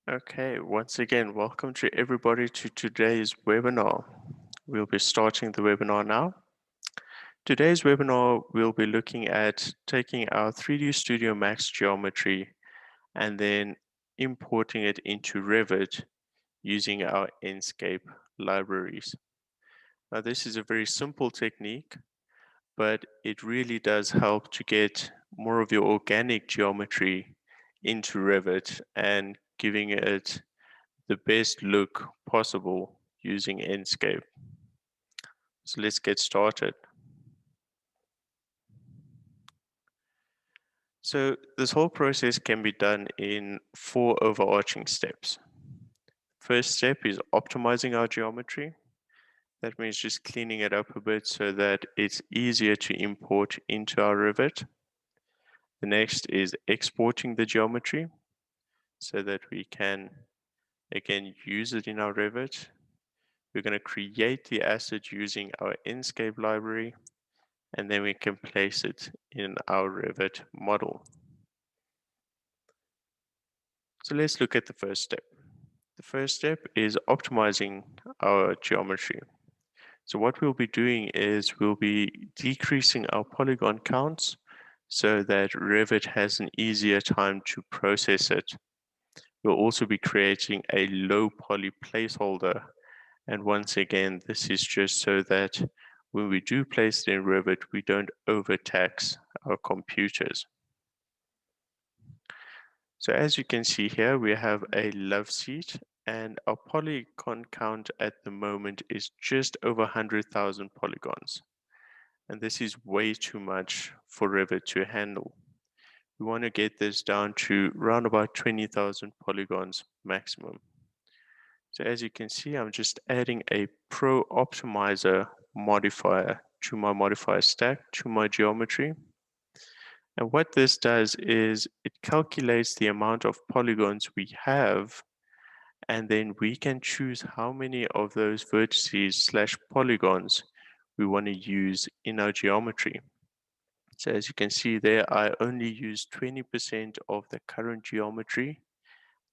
Okay, once again, welcome to everybody to today's webinar. We'll be starting the webinar now. Today's webinar, we'll be looking at taking our 3D Studio Max geometry and then importing it into Revit using our Enscape libraries. Now, this is a very simple technique, but it really does help to get more of your organic geometry into Revit and giving it the best look possible using Enscape. So let's get started. So this whole process can be done in 4 overarching steps. First step is optimizing our geometry. That means just cleaning it up a bit so that it's easier to import into our Revit. The next is exporting the geometry so that we can, again, use it in our Revit. We're going to create the asset using our Enscape library, and then we can place it in our Revit model. So let's look at the first step. The first step is optimizing our geometry. So what we'll be doing is we'll be decreasing our polygon counts so that Revit has an easier time to process it. We'll also be creating a low poly placeholder. And once again, this is just so that when we do place it in Revit, we don't overtax our computers. So as you can see here, we have a love seat and our polygon count at the moment is just over 100,000 polygons. And this is way too much for Revit to handle. We want to get this down to around about 20,000 polygons maximum. So as you can see, I'm just adding a Pro Optimizer modifier to my modifier stack, to my geometry. And what this does is it calculates the amount of polygons we have, and then we can choose how many of those vertices slash polygons we want to use in our geometry. So as you can see there, I only use 20% of the current geometry,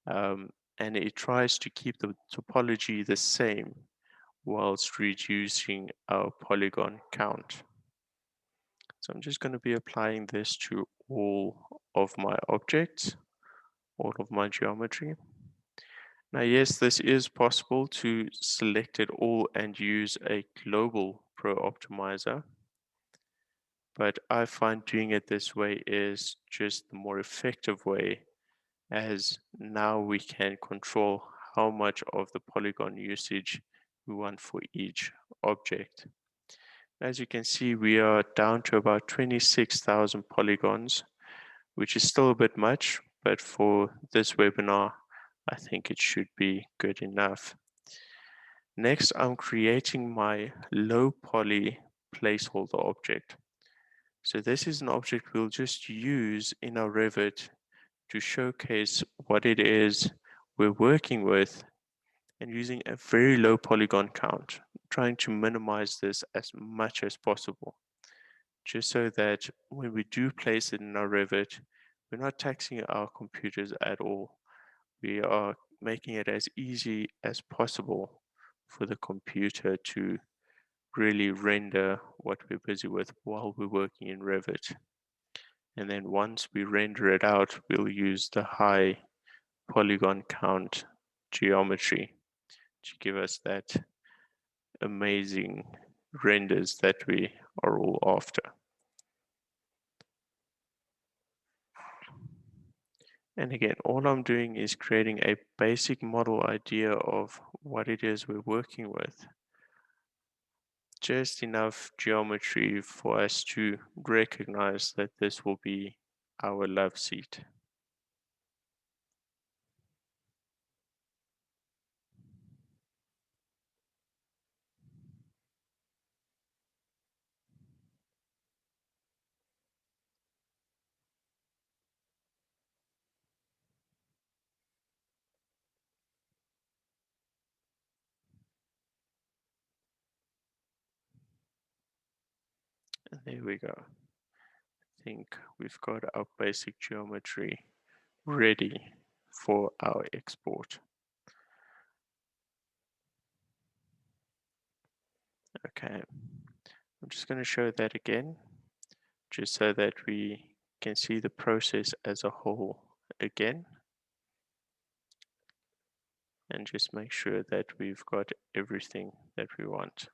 and it tries to keep the topology the same whilst reducing our polygon count. So I'm just going to be applying this to all of my objects, all of my geometry. Now, yes, this is possible to select it all and use a global Pro Optimizer, but I find doing it this way is just the more effective way, as now we can control how much of the polygon usage we want for each object. As you can see, we are down to about 26,000 polygons, which is still a bit much, but for this webinar, I think it should be good enough. Next, I'm creating my low poly placeholder object. So this is an object we'll just use in our Revit to showcase what it is we're working with and using a very low polygon count, trying to minimize this as much as possible, just so that when we do place it in our Revit, we're not taxing our computers at all. We are making it as easy as possible for the computer to really render what we're busy with while we're working in Revit. And then once we render it out, we'll use the high polygon count geometry to give us that amazing renders that we are all after. And again, all I'm doing is creating a basic model idea of what it is we're working with. Just enough geometry for us to recognize that this will be our love seat. And there we go. I think we've got our basic geometry ready for our export. Okay, I'm just going to show that again, just so that we can see the process as a whole again, and just make sure that we've got everything that we want.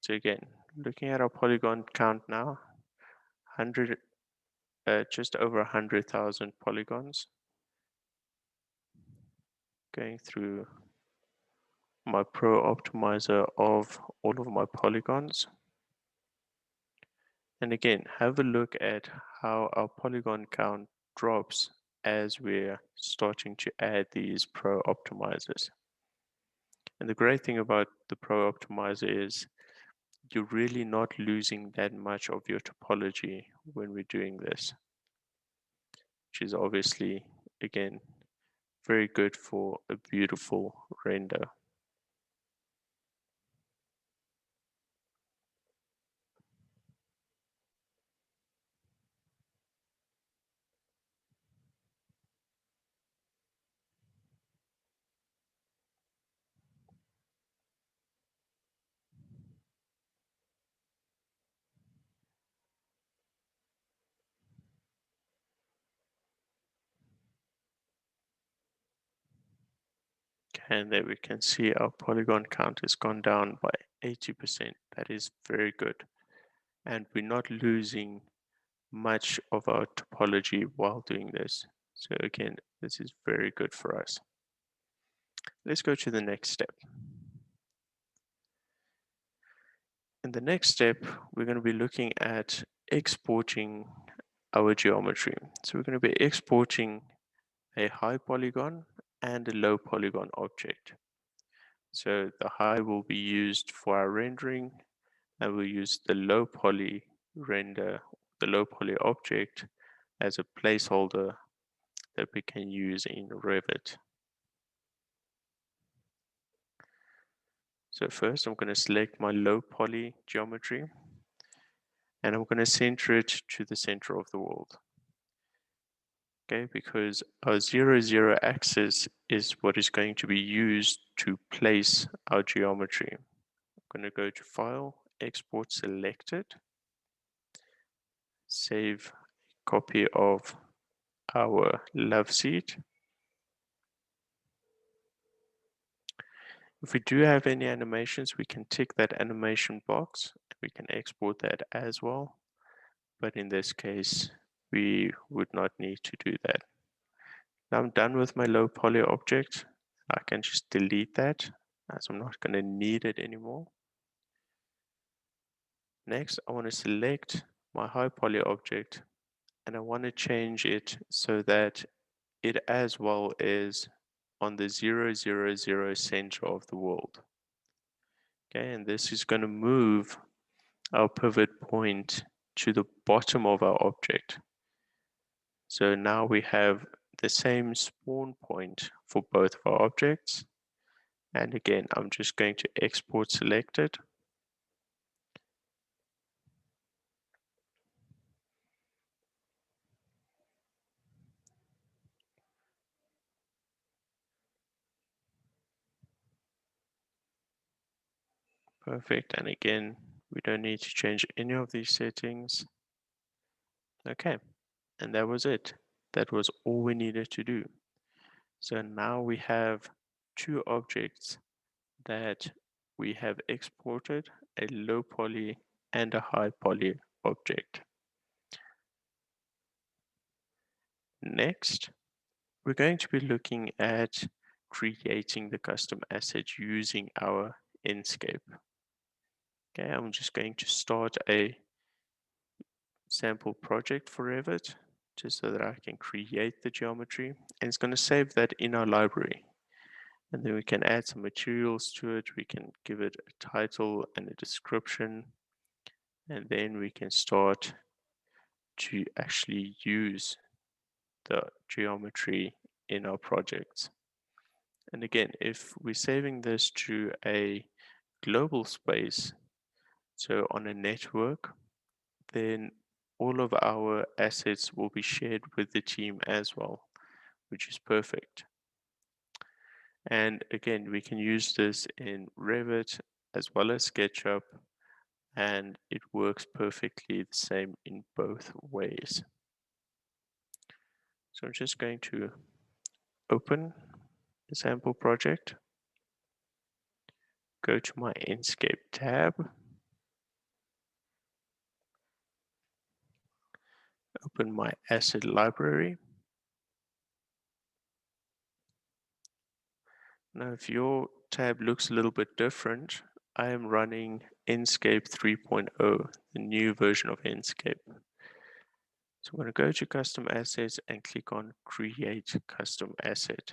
So again, looking at our polygon count now, 100, just over 100,000 polygons. Going through my Pro Optimizer of all of my polygons. And again, have a look at how our polygon count drops as we're starting to add these Pro Optimizers. And the great thing about the Pro Optimizer is you're really not losing that much of your topology when we're doing this, which is obviously, again, very good for a beautiful render. And there we can see our polygon count has gone down by 80%. That is very good. And we're not losing much of our topology while doing this. So again, this is very good for us. Let's go to the next step. In the next step, we're going to be looking at exporting our geometry. So we're going to be exporting a high polygon and a low polygon object. So the high will be used for our rendering, and we'll use the low poly render, the low poly object as a placeholder that we can use in Revit. So first I'm going to select my low poly geometry, and I'm going to center it to the center of the world. Okay, because our 0, 0 axis is what is going to be used to place our geometry. I'm going to go to File, Export Selected, save a copy of our love seat. If we do have any animations, we can tick that animation box. We can export that as well. But in this case, we would not need to do that. Now I'm done with my low poly object. I can just delete that as I'm not going to need it anymore. Next, I want to select my high poly object, and I want to change it so that it as well is on the 0, 0, 0 center of the world. Okay, and this is going to move our pivot point to the bottom of our object. So now we have the same spawn point for both of our objects. And again, I'm just going to export selected. Perfect. And again, we don't need to change any of these settings. Okay, and that was it. That was all we needed to do. So now we have two objects that we have exported, a low poly and a high poly object. Next, we're going to be looking at creating the custom asset using our Enscape. Okay, I'm just going to start a sample project for Revit just so that I can create the geometry, and it's going to save that in our library. And then we can add some materials to it. We can give it a title and a description, and then we can start to actually use the geometry in our projects. And again, if we're saving this to a global space, so on a network, then all of our assets will be shared with the team as well, which is perfect. And again, we can use this in Revit as well as SketchUp, and it works perfectly the same in both ways. So I'm just going to open the sample project, go to my Enscape tab, open my asset library. Now, if your tab looks a little bit different, I am running Enscape 3.0, the new version of Enscape. So I'm going to go to Custom Assets and click on Create Custom Asset.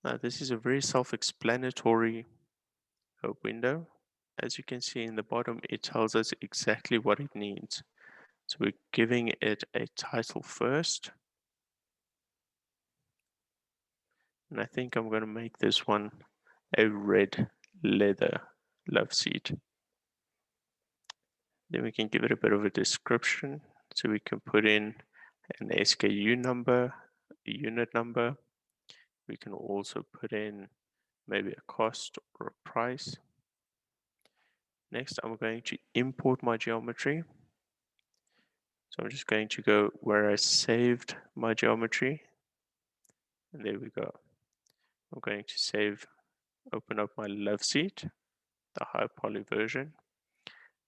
Now, this is a very self-explanatory window. As you can see in the bottom, it tells us exactly what it needs. So we're giving it a title first. And I think I'm going to make this one a red leather love seat. Then we can give it a bit of a description. So we can put in an SKU number, a unit number. We can also put in maybe a cost or a price. Next, I'm going to import my geometry. So I'm just going to go where I saved my geometry. And there we go. I'm going to open up my love seat, the high poly version.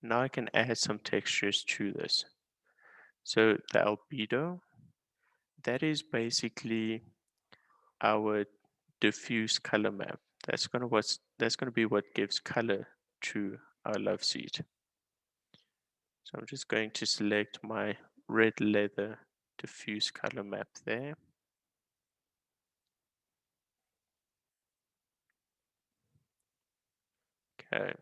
Now I can add some textures to this. So the albedo, that is basically our diffuse color map. That's going to be what gives color to our love seat. So I'm just going to select my red leather diffuse color map there. Okay.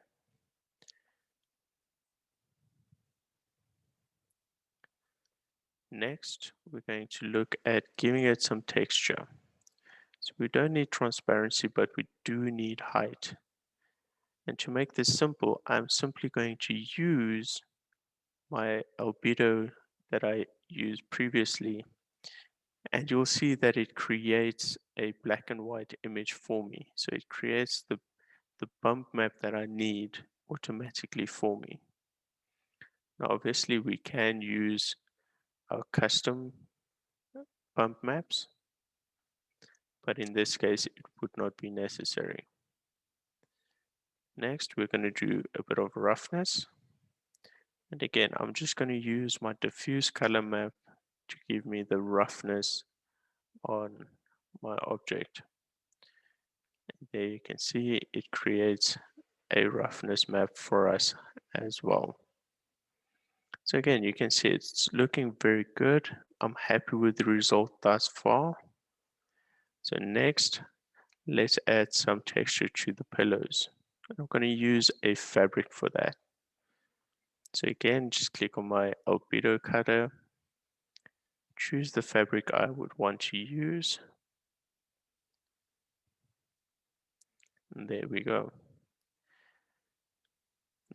Next, we're going to look at giving it some texture. So we don't need transparency, but we do need height. And to make this simple, I'm simply going to use my albedo that I used previously, and you'll see that it creates a black and white image for me. So it creates the bump map that I need automatically for me. Now, obviously, we can use our custom bump maps, but in this case, it would not be necessary. Next, we're going to do a bit of roughness. And again, I'm just going to use my diffuse color map to give me the roughness on my object. And there you can see it creates a roughness map for us as well. So again, you can see it's looking very good. I'm happy with the result thus far. So next, let's add some texture to the pillows. I'm going to use a fabric for that. So again, just click on my albedo cutter, choose the fabric I would want to use. And there we go.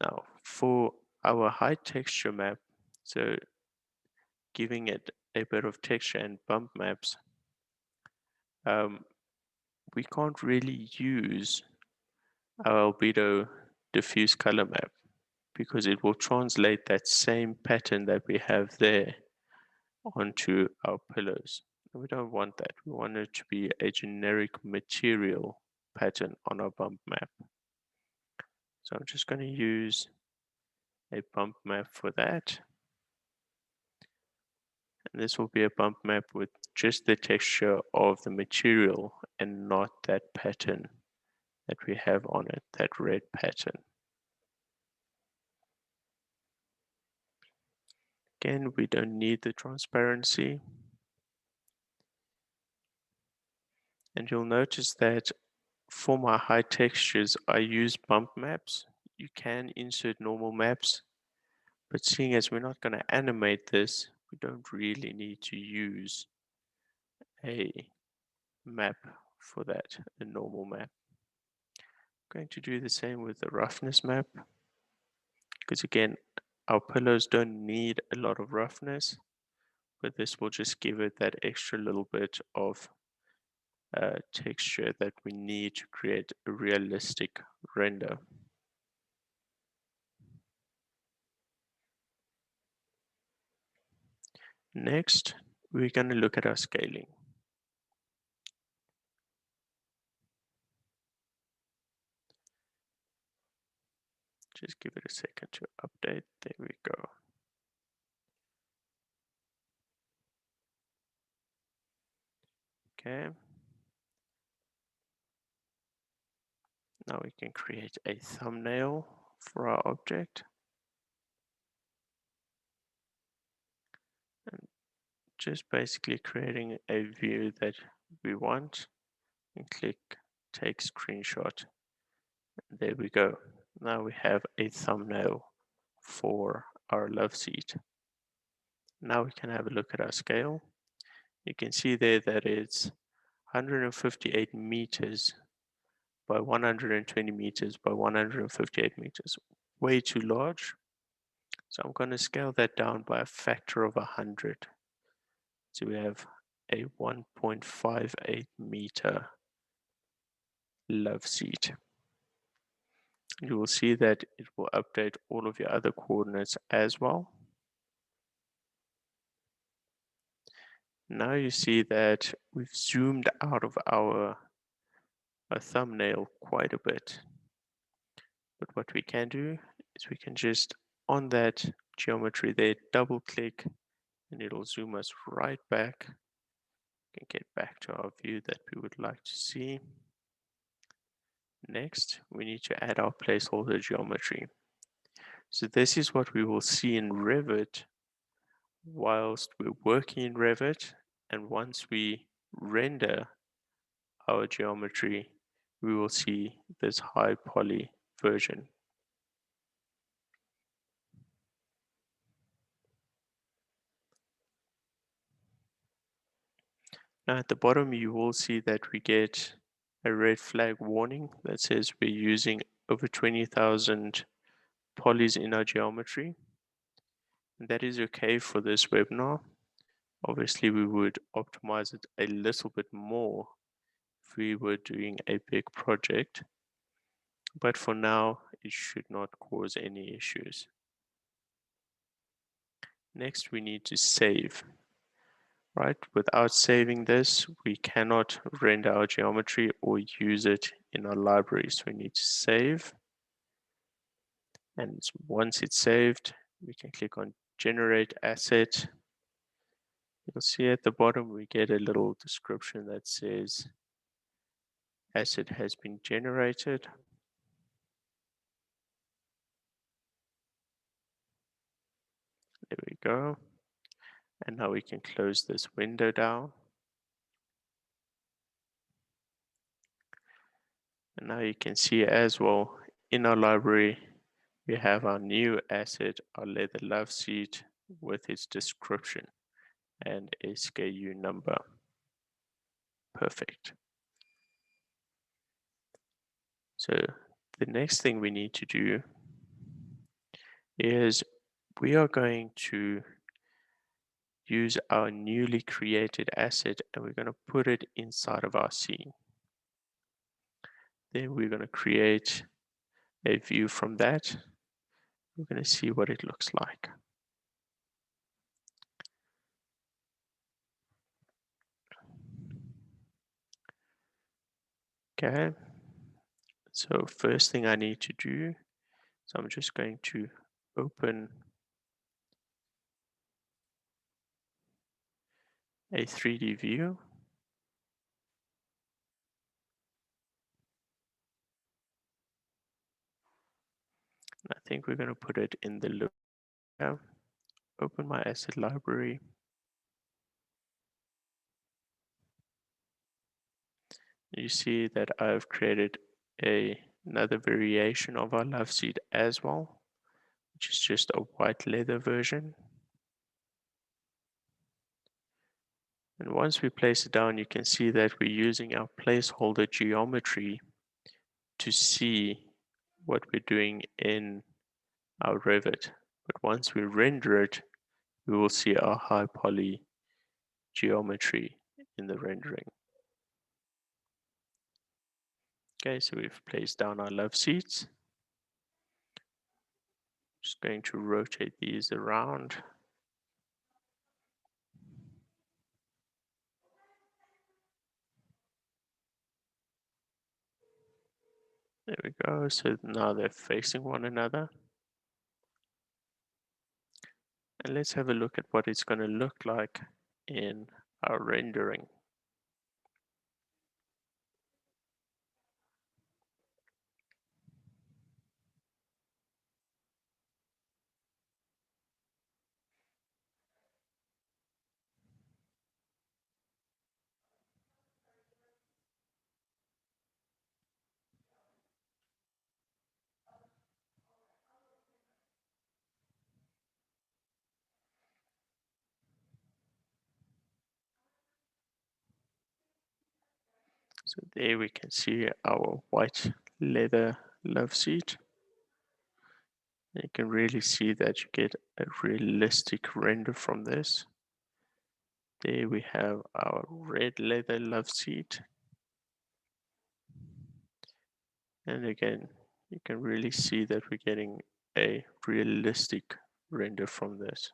Now for our height texture map, so giving it a bit of texture and bump maps, we can't really use our albedo diffuse color map because it will translate that same pattern that we have there onto our pillows. And we don't want that. We want it to be a generic material pattern on our bump map. So I'm just going to use a bump map for that. And this will be a bump map with just the texture of the material and not that pattern that we have on it, that red pattern. Again, we don't need the transparency. And you'll notice that for my high textures, I use bump maps. You can insert normal maps, but seeing as we're not going to animate this, we don't really need to use a map for that, a normal map. I'm going to do the same with the roughness map, because again, our pillows don't need a lot of roughness. but this will just give it that extra little bit of texture that we need to create a realistic render. Next, we're going to look at our scaling. Just give it a second to update. There we go. Okay. Now we can create a thumbnail for our object. And just basically creating a view that we want, and click take screenshot. There we go. Now we have a thumbnail for our love seat. Now we can have a look at our scale. You can see there that it's 158 meters by 120 meters by 158 meters. Way too large. So I'm going to scale that down by a factor of 100. So we have a 1.58 meter love seat. You will see that it will update all of your other coordinates as well. Now you see that we've zoomed out of our thumbnail quite a bit. But what we can do is we can just, on that geometry there, double click and it'll zoom us right back. We can get back to our view that we would like to see. Next, we need to add our placeholder geometry. So this is what we will see in Revit whilst we're working in Revit, and once we render our geometry, we will see this high poly version. Now at the bottom, you will see that we get a red flag warning that says we're using over 20,000 polys in our geometry. And that is okay for this webinar. Obviously, we would optimize it a little bit more if we were doing a big project, but for now, it should not cause any issues. Next, we need to save. Right, without saving this, we cannot render our geometry or use it in our library. So we need to save. And once it's saved, we can click on Generate Asset. You'll see at the bottom, we get a little description that says asset has been generated. There we go. And now we can close this window down. And now you can see as well in our library, we have our new asset, our leather love seat with its description and SKU number. Perfect. So the next thing we need to do is we are going to use our newly created asset and we're going to put it inside of our scene. Then we're going to create a view from that. We're going to see what it looks like. Okay, so first thing I need to do, so I'm just going to open a 3D view. I think we're going to put it in the loop. Open my asset library. You see that I've created another variation of our love seat as well, which is just a white leather version. And once we place it down, you can see that we're using our placeholder geometry to see what we're doing in our Revit. But once we render it, we will see our high poly geometry in the rendering. Okay, so we've placed down our love seats. Just going to rotate these around. There we go. So now they're facing one another. And let's have a look at what it's going to look like in our rendering. So there we can see our white leather love seat. You can really see that you get a realistic render from this. There we have our red leather love seat. And again, you can really see that we're getting a realistic render from this.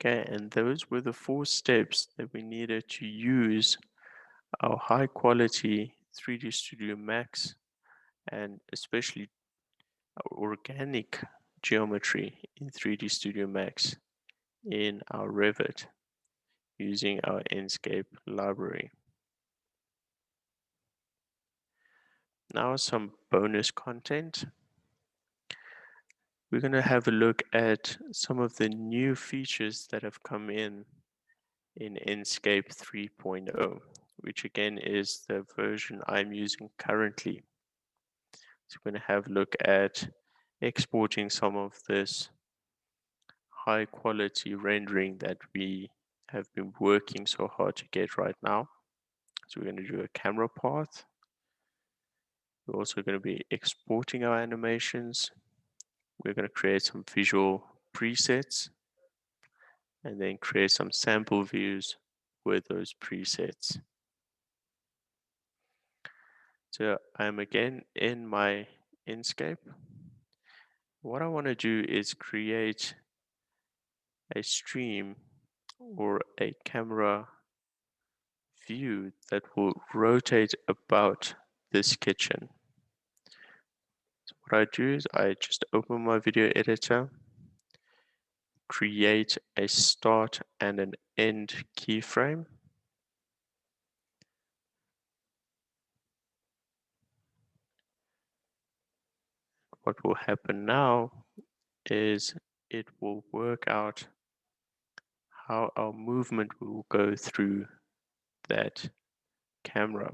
Okay, and those were the 4 steps that we needed to use our high quality 3D Studio Max and especially our organic geometry in 3D Studio Max in our Revit using our Enscape library. Now some bonus content. We're going to have a look at some of the new features that have come in Enscape 3.0, which again is the version I'm using currently. So we're going to have a look at exporting some of this high quality rendering that we have been working so hard to get right now. So we're going to do a camera path. We're also going to be exporting our animations. We're going to create some visual presets and then create some sample views with those presets. So I'm again in my Enscape. What I want to do is create a stream or a camera view that will rotate about this kitchen. So what I do is I just open my video editor, create a start and an end keyframe. What will happen now is it will work out how our movement will go through that camera.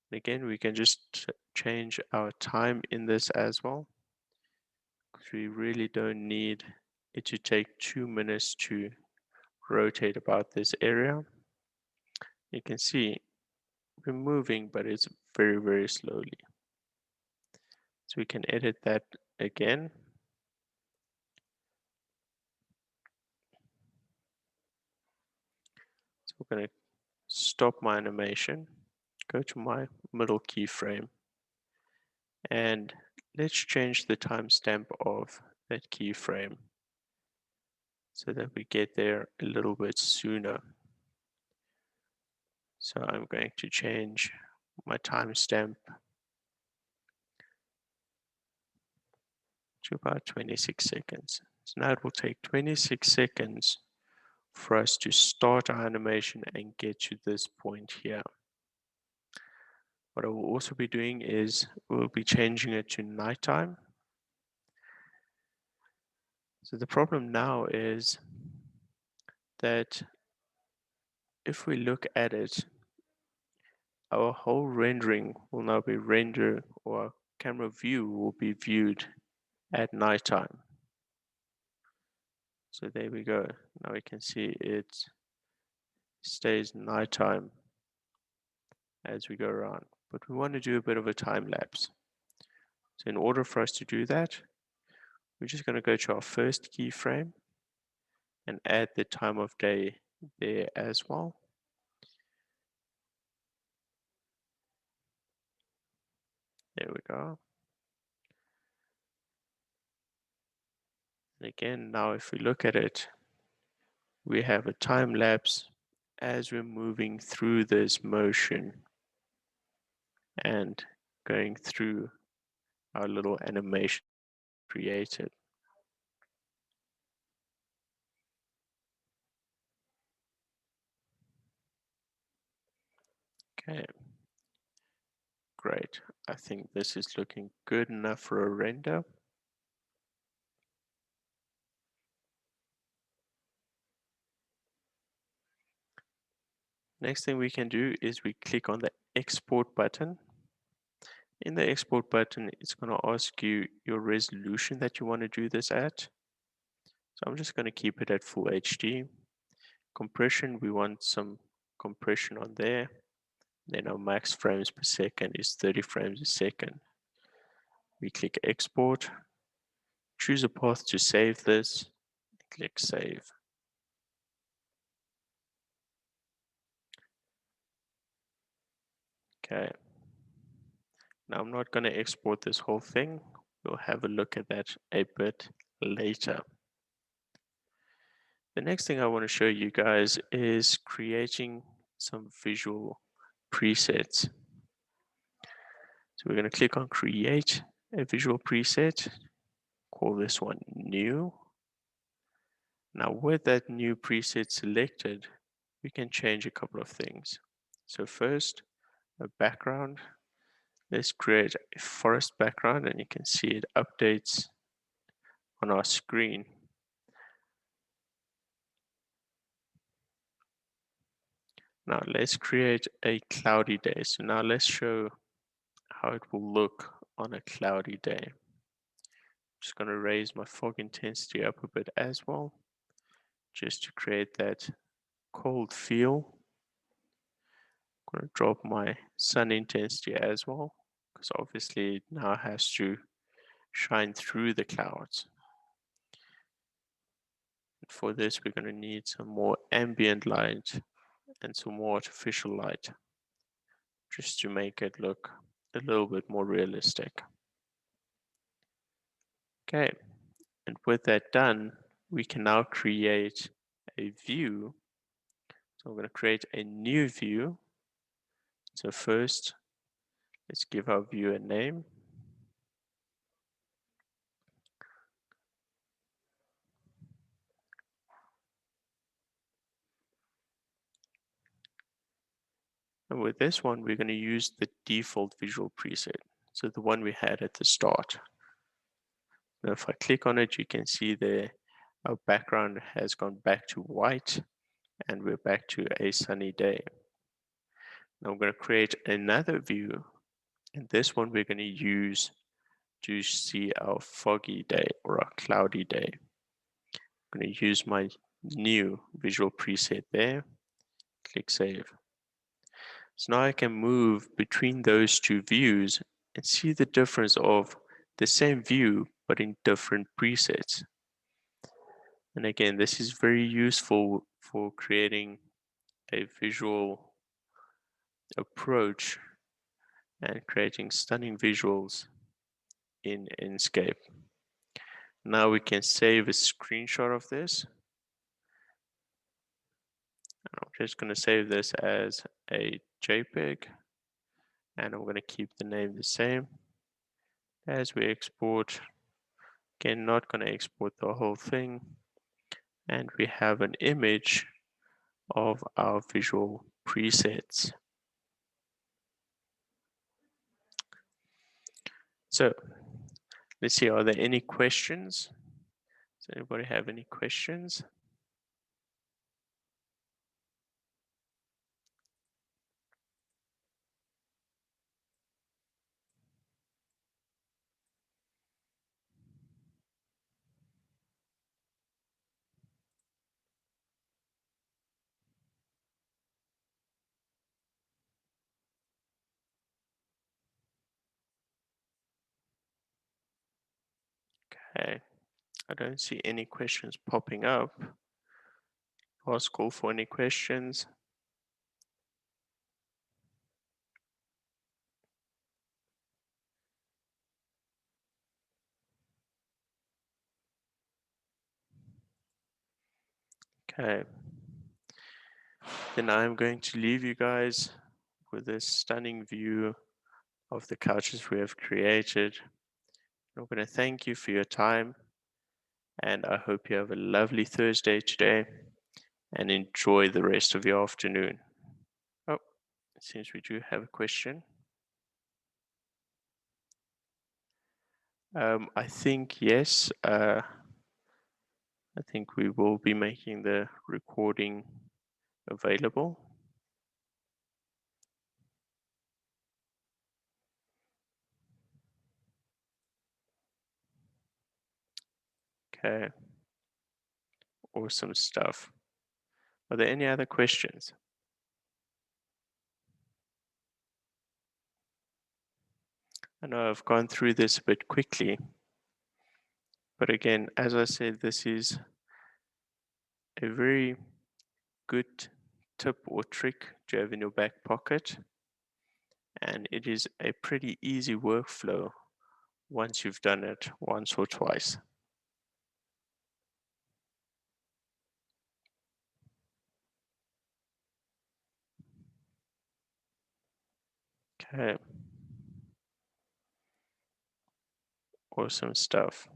And again, we can just change our time in this as well, because we really don't need it to take 2 minutes to rotate about this area. You can see we're moving, but it's very, very slowly. So we can edit that again. So we're going to stop my animation, go to my middle keyframe, and let's change the timestamp of that keyframe so that we get there a little bit sooner. So I'm going to change my timestamp to about 26 seconds. So now it will take 26 seconds for us to start our animation and get to this point here. What I will also be doing is we'll be changing it to nighttime. So the problem now is that if we look at it, our whole rendering will now be rendered, or our camera view will be viewed at nighttime. So there we go. Now we can see it stays nighttime as we go around. but we want to do a bit of a time lapse. So in order for us to do that, we're just going to go to our first keyframe and add the time of day there as well. There we go. And again, now if we look at it, we have a time lapse as we're moving through this motion and going through our little animation created. Okay, great. I think this is looking good enough for a render. Next thing we can do is we click on the export button. In the export button, it's going to ask you your resolution that you want to do this at. So I'm just going to keep it at full HD. Compression, we want some compression on there. Then our max frames per second is 30 frames a second. We click export, choose a path to save this, click save. Okay. Now I'm not going to export this whole thing. We'll have a look at that a bit later. The next thing I want to show you guys is creating some visual presets. So we're going to click on create a visual preset, call this one new. Now with that new preset selected, we can change a couple of things. So first, a background. Let's create a forest background, and you can see it updates on our screen. Now let's create a cloudy day. So now let's show how it will look on a cloudy day. Just going to raise my fog intensity up a bit as well, just to create that cold feel. I'm going to drop my sun intensity as well, because obviously it now has to shine through the clouds. And for this, we're going to need some more ambient light and some more artificial light, just to make it look a little bit more realistic. Okay, and with that done, we can now create a view. So I'm going to create a new view. So first, let's give our view a name. And with this one, we're going to use the default visual preset. So the one we had at the start. Now if I click on it, you can see there our background has gone back to white and we're back to a sunny day. Now I'm going to create another view, and this one we're going to use to see our foggy day or our cloudy day. I'm going to use my new visual preset there, click save. So now I can move between those two views and see the difference of the same view but in different presets. And again, this is very useful for creating a visual approach and creating stunning visuals in Enscape. Now we can save a screenshot of this. I'm just going to save this as a JPEG, and I'm going to keep the name the same. As we export, again, not going to export the whole thing, and we have an image of our visual presets. So let's see, are there any questions? Does anybody have any questions? Okay, I don't see any questions popping up. Last call for any questions. Okay, then I'm going to leave you guys with this stunning view of the couches we have created. I'm going to thank you for your time, and I hope you have a lovely Thursday today and enjoy the rest of your afternoon. Oh, it seems we do have a question. I think yes. I think we will be making the recording available. Okay. Awesome stuff. Are there any other questions? I know I've gone through this a bit quickly, but again, as I said, this is a very good tip or trick to have in your back pocket, and it is a pretty easy workflow once you've done it once or twice. Okay. Awesome stuff.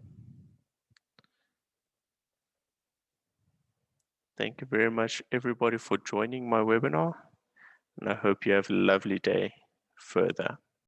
Thank you very much, everybody, for joining my webinar, and I hope you have a lovely day further.